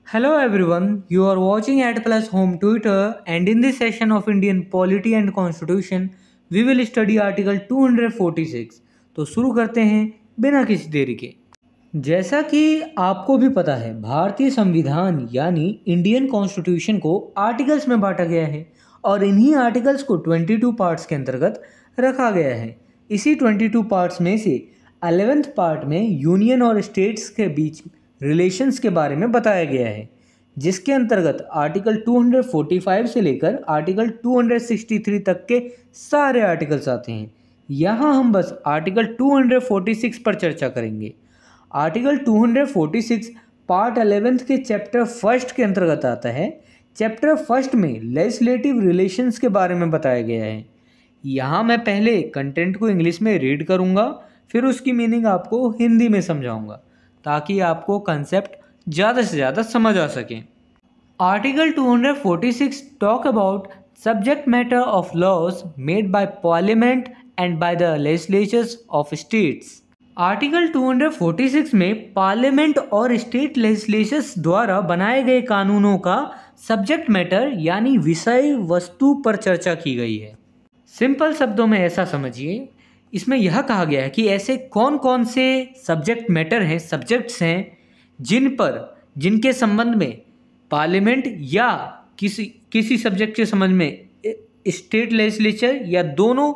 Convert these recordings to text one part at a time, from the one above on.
Hello everyone, you are watching at Plus Home Twitter, and in this session of Indian Polity and Constitution, we will study Article 246. तो शुरू करते हैं बिना किसी देरी के। जैसा कि आपको भी पता है, भारतीय संविधान यानी इंडियन कॉन्स्टिट्यूशन को आर्टिकल्स में बांटा गया है और इन्हीं आर्टिकल्स को 22 पार्ट्स के अंतर्गत रखा गया है। इसी 22 पार्ट्स में से 11th पार्ट में यूनियन और स्टेट्स के बीच रिलेशंस के बारे में बताया गया है, जिसके अंतर्गत आर्टिकल 245 से लेकर आर्टिकल 263 तक के सारे आर्टिकल्स आते हैं। यहाँ हम बस आर्टिकल 246 पर चर्चा करेंगे। आर्टिकल 246 पार्ट 11 के चैप्टर फर्स्ट के अंतर्गत आता है। चैप्टर फर्स्ट में लेजिस्लेटिव रिलेशंस के बारे में बताया गया है। यहाँ मैं पहले कंटेंट को इंग्लिश में रीड करूँगा, फिर उसकी मीनिंग आपको हिंदी में समझाऊंगा ताकि आपको कंसेप्ट ज़्यादा से ज़्यादा समझ आ सके। Article 246 talk about subject matter of laws made by parliament and by the legislatures of states. Article 246 में पार्लियामेंट और स्टेट लेजिस्लेचर्स द्वारा बनाए गए कानूनों का सब्जेक्ट मैटर यानी विषय वस्तु पर चर्चा की गई है। सिंपल शब्दों में ऐसा समझिए, इसमें यह कहा गया है कि ऐसे कौन कौन से सब्जेक्ट मैटर हैं, सब्जेक्ट्स हैं जिनके संबंध में पार्लियामेंट या किसी सब्जेक्ट के संबंध में स्टेट लेजिस्लेचर या दोनों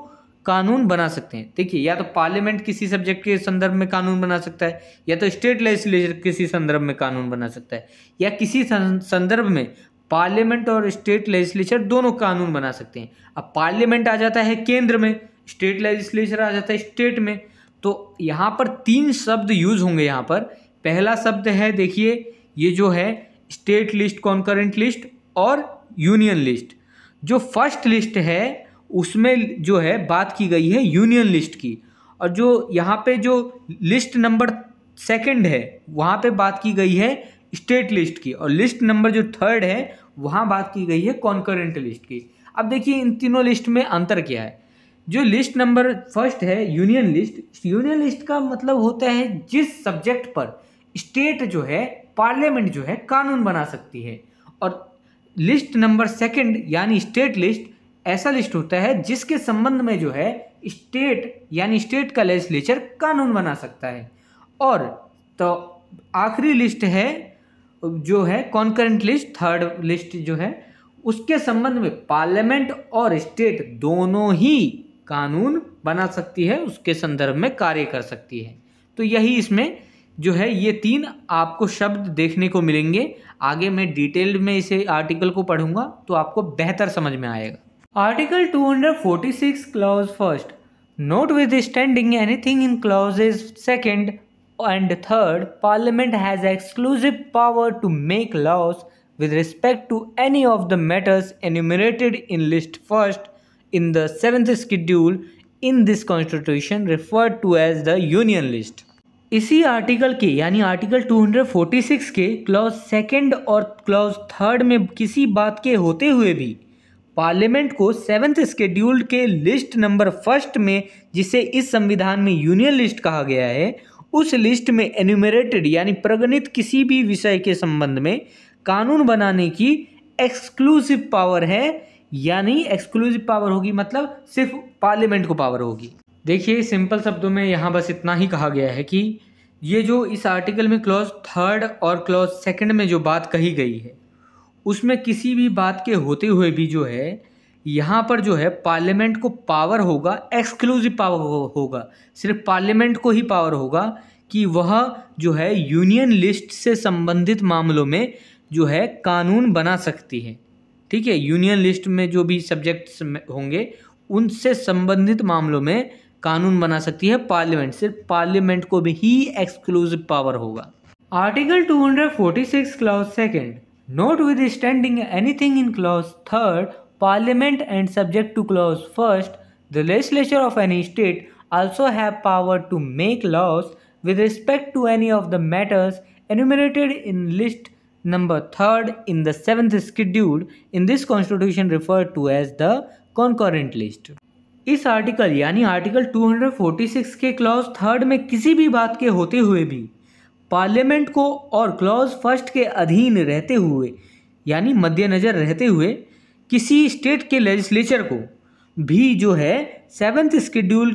कानून बना सकते हैं। देखिए, या तो पार्लियामेंट किसी सब्जेक्ट के संदर्भ में कानून बना सकता है, या तो स्टेट लेजिस्लेचर किसी संदर्भ में कानून बना सकता है, या किसी संदर्भ में पार्लियामेंट और स्टेट लेजिस्लेचर दोनों कानून बना सकते हैं। अब पार्लियामेंट आ जाता है केंद्र में, स्टेट लेजिस्लेचर आ जाता है स्टेट में। तो यहाँ पर 3 शब्द यूज होंगे। यहाँ पर पहला शब्द है, देखिए, ये जो है स्टेट लिस्ट, कॉन्करेंट लिस्ट और यूनियन लिस्ट। जो फर्स्ट लिस्ट है उसमें जो है बात की गई है यूनियन लिस्ट की, और जो यहाँ पे जो लिस्ट नंबर सेकंड है वहाँ पे बात की गई है स्टेट लिस्ट की, और लिस्ट नंबर जो थर्ड है वहाँ बात की गई है कॉन्करेंट लिस्ट की। अब देखिए इन तीनों लिस्ट में अंतर क्या है। जो लिस्ट नंबर फर्स्ट है यूनियन लिस्ट का मतलब होता है जिस सब्जेक्ट पर स्टेट जो है, पार्लियामेंट जो है कानून बना सकती है। और लिस्ट नंबर सेकंड यानी स्टेट लिस्ट ऐसा लिस्ट होता है जिसके संबंध में जो है स्टेट यानी स्टेट का लेजिस्लेचर कानून बना सकता है। और तो आखिरी लिस्ट है जो है कॉन्करेंट लिस्ट, थर्ड लिस्ट जो है, उसके संबंध में पार्लियामेंट और स्टेट दोनों ही कानून बना सकती है, उसके संदर्भ में कार्य कर सकती है। तो यही इसमें जो है ये 3 आपको शब्द देखने को मिलेंगे। आगे मैं डिटेल्ड में इसे आर्टिकल को पढ़ूंगा तो आपको बेहतर समझ में आएगा। Article 246 clause first, notwithstanding anything in clauses second and third, Parliament has exclusive power to make laws with respect to any of the matters enumerated in list first in the 7th schedule in this constitution referred to as the Union list। इसी article के यानी article 246 के clause second और clause third में किसी बात के होते हुए भी पार्लियामेंट को 7th शेड्यूल के लिस्ट नंबर फर्स्ट में, जिसे इस संविधान में यूनियन लिस्ट कहा गया है, उस लिस्ट में एन्यूमरेटेड यानी प्रगणित किसी भी विषय के संबंध में कानून बनाने की एक्सक्लूसिव पावर है। यानी एक्सक्लूसिव पावर होगी मतलब सिर्फ पार्लियामेंट को पावर होगी। देखिए सिंपल शब्दों में यहाँ बस इतना ही कहा गया है कि ये जो इस आर्टिकल में क्लॉज थर्ड और क्लॉज सेकंड में जो बात कही गई है उसमें किसी भी बात के होते हुए भी जो है यहाँ पर जो है पार्लियामेंट को पावर होगा, एक्सक्लूसिव पावर होगा, सिर्फ पार्लियामेंट को ही पावर होगा कि वह जो है यूनियन लिस्ट से संबंधित मामलों में जो है कानून बना सकती है। ठीक है, यूनियन लिस्ट में जो भी सब्जेक्ट्स होंगे उनसे संबंधित मामलों में कानून बना सकती है पार्लियामेंट, सिर्फ पार्लियामेंट को भी ही एक्सक्लूसिव पावर होगा। Article 246 clause second, notwithstanding anything in clause third, Parliament and subject to clause first, the legislature of any state also have power to make laws with respect to any of the matters enumerated in list number third in the 7th schedule in this constitution referred to as the concurrent list। इस article यानी article 246 के clause third में किसी भी बात के होते हुए भी पार्लियामेंट को और क्लॉज फर्स्ट के अधीन रहते हुए यानी मद्देनजर रहते हुए किसी स्टेट के लेजिस्लेचर को भी जो है 7th शेड्यूल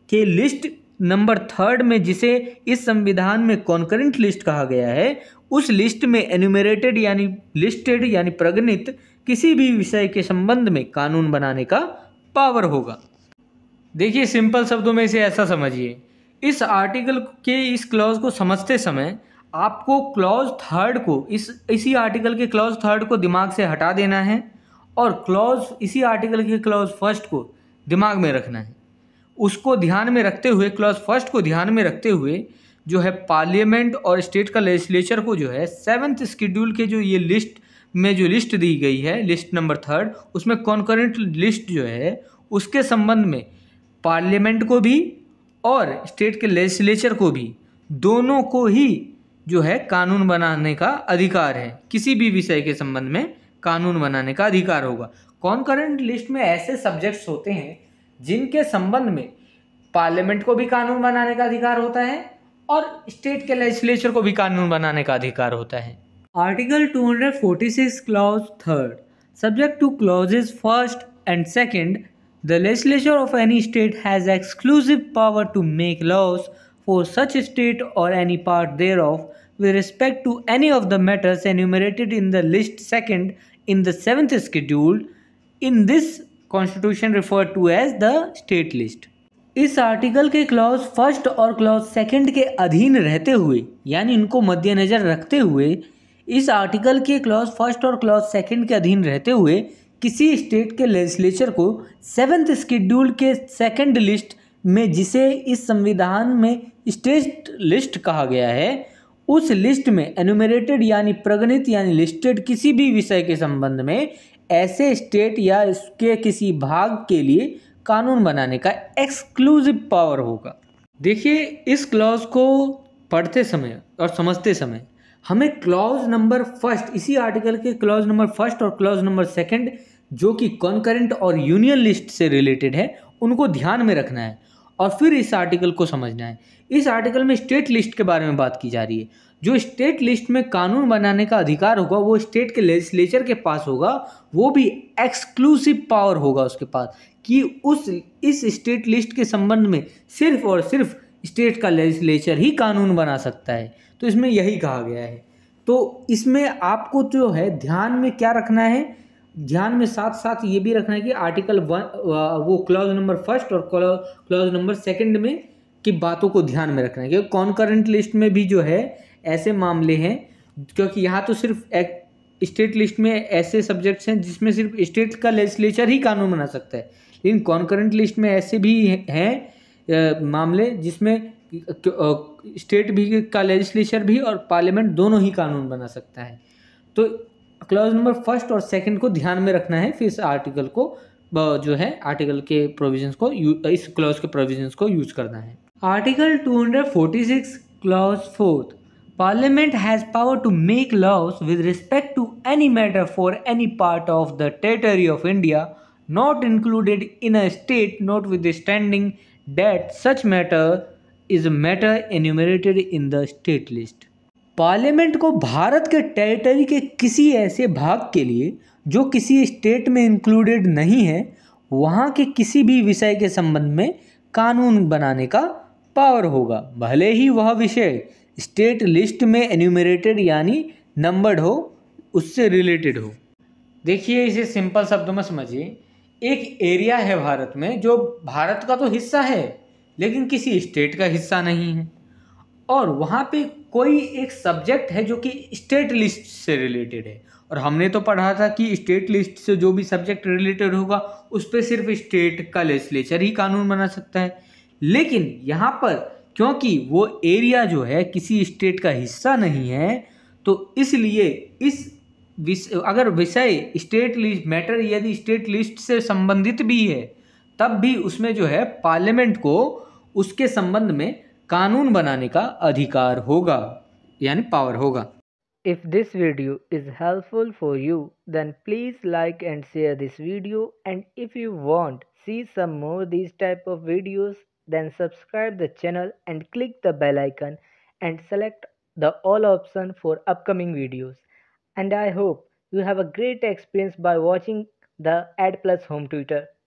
के लिस्ट नंबर 3 में, जिसे इस संविधान में कॉन्करेंट लिस्ट कहा गया है, उस लिस्ट में एन्यूमरेटेड यानी लिस्टेड यानी प्रगणित किसी भी विषय के संबंध में कानून बनाने का पावर होगा। देखिए सिंपल शब्दों में इसे ऐसा समझिए, इस आर्टिकल के इस क्लॉज को समझते समय आपको क्लॉज 3 को इसी आर्टिकल के क्लॉज 3 को दिमाग से हटा देना है और इसी आर्टिकल के क्लॉज 1 को दिमाग में रखना है। उसको ध्यान में रखते हुए, क्लॉज 1 को ध्यान में रखते हुए जो है पार्लियामेंट और स्टेट का लेजिस्लेचर को जो है 7th शेड्यूल के जो ये लिस्ट में जो लिस्ट दी गई है, लिस्ट नंबर 3, उसमें कॉन्करेंट लिस्ट जो है उसके संबंध में पार्लियामेंट को भी और स्टेट के लेजिस्लेचर को भी, दोनों को ही जो है कानून बनाने का अधिकार है। किसी भी विषय के संबंध में कानून बनाने का अधिकार होगा। कॉन्करेंट लिस्ट में ऐसे सब्जेक्ट्स होते हैं जिनके संबंध में पार्लियामेंट को भी कानून बनाने का अधिकार होता है और स्टेट के लेजिस्लेचर को भी कानून बनाने का अधिकार होता है। Article 246 clause 3, subject to clauses 1st and 2nd, the legislature of any state has exclusive power to make laws for such state or any part thereof with respect to any of the matters enumerated in the list 2nd in the 7th schedule in this constitution referred to as the state list। इस article के clause 1st और clause 2nd के अधीन रहते हुए यानी इनको मद्देनजर रखते हुए, इस आर्टिकल के क्लॉज 1st और क्लॉज 2nd के अधीन रहते हुए किसी स्टेट के लेजिस्लेचर को 7th शेड्यूल के 2nd लिस्ट में, जिसे इस संविधान में स्टेट लिस्ट कहा गया है, उस लिस्ट में एनुमरेटेड यानी प्रगणित यानी लिस्टेड किसी भी विषय के संबंध में ऐसे स्टेट या इसके किसी भाग के लिए कानून बनाने का एक्सक्लूसिव पावर होगा। देखिए इस क्लॉज को पढ़ते समय और समझते समय हमें क्लॉज नंबर 1st, इसी आर्टिकल के क्लॉज नंबर 1st और क्लॉज नंबर 2nd जो कि कॉन्करेंट और यूनियन लिस्ट से रिलेटेड है, उनको ध्यान में रखना है और फिर इस आर्टिकल को समझना है। इस आर्टिकल में स्टेट लिस्ट के बारे में बात की जा रही है। जो स्टेट लिस्ट में कानून बनाने का अधिकार होगा वो स्टेट के लेजिस्लेचर के पास होगा, वो भी एक्सक्लूसिव पावर होगा उसके पास कि इस स्टेट लिस्ट के संबंध में सिर्फ और सिर्फ स्टेट का लेजिस्लेचर ही कानून बना सकता है। तो इसमें यही कहा गया है। तो इसमें आपको जो है ध्यान में क्या रखना है, ध्यान में साथ साथ ये भी रखना है कि आर्टिकल 1 वो क्लॉज नंबर 1st और क्लॉज नंबर 2nd में की बातों को ध्यान में रखना है, क्योंकि कॉन्करेंट लिस्ट में भी जो है ऐसे मामले हैं, क्योंकि यहाँ तो सिर्फ एक स्टेट लिस्ट में ऐसे सब्जेक्ट्स हैं जिसमें सिर्फ स्टेट का लेजिस्लेचर ही कानून बना सकता है, लेकिन कॉन्करेंट लिस्ट में ऐसे भी हैं मामले जिसमें स्टेट भी का लेजिस्लेचर भी और पार्लियामेंट दोनों ही कानून बना सकता है। तो क्लॉज नंबर 1st और 2nd को ध्यान में रखना है, फिर इस आर्टिकल को जो है आर्टिकल के प्रोविजंस को इस क्लॉज के प्रोविजंस को यूज करना है। Article 246 clause 4, parliament has power to make laws with respect to any matter for any part of the territory of India not included in a state notwithstanding that such matter is a matter enumerated in the state list. Parliament को भारत के territory के किसी ऐसे भाग के लिए जो किसी स्टेट में इंक्लूडेड नहीं है, वहाँ के किसी भी विषय के संबंध में कानून बनाने का पावर होगा, भले ही वह विषय स्टेट लिस्ट में एन्यूमरेटेड यानी नंबर्ड हो, उससे रिलेटेड हो। देखिए इसे सिंपल शब्दों में समझिए, एक एरिया है भारत में जो भारत का तो हिस्सा है लेकिन किसी स्टेट का हिस्सा नहीं है, और वहाँ पे कोई एक सब्जेक्ट है जो कि स्टेट लिस्ट से रिलेटेड है, और हमने तो पढ़ा था कि स्टेट लिस्ट से जो भी सब्जेक्ट रिलेटेड होगा उस पर सिर्फ स्टेट का लेजिस्लेचर ही कानून बना सकता है। लेकिन यहाँ पर क्योंकि वो एरिया जो है किसी स्टेट का हिस्सा नहीं है, तो इसलिए अगर विषय स्टेट लिस्ट मैटर यदि स्टेट लिस्ट से संबंधित भी है, तब भी उसमें जो है पार्लियामेंट को उसके संबंध में कानून बनाने का अधिकार होगा यानी पावर होगा। If this video is helpful for you, then please like and share this video, and if you want see some more these type of videos, then subscribe the channel and click the bell icon and select the all option for upcoming videos. And I hope you have a great experience by watching the Ad Plus Home Tutor.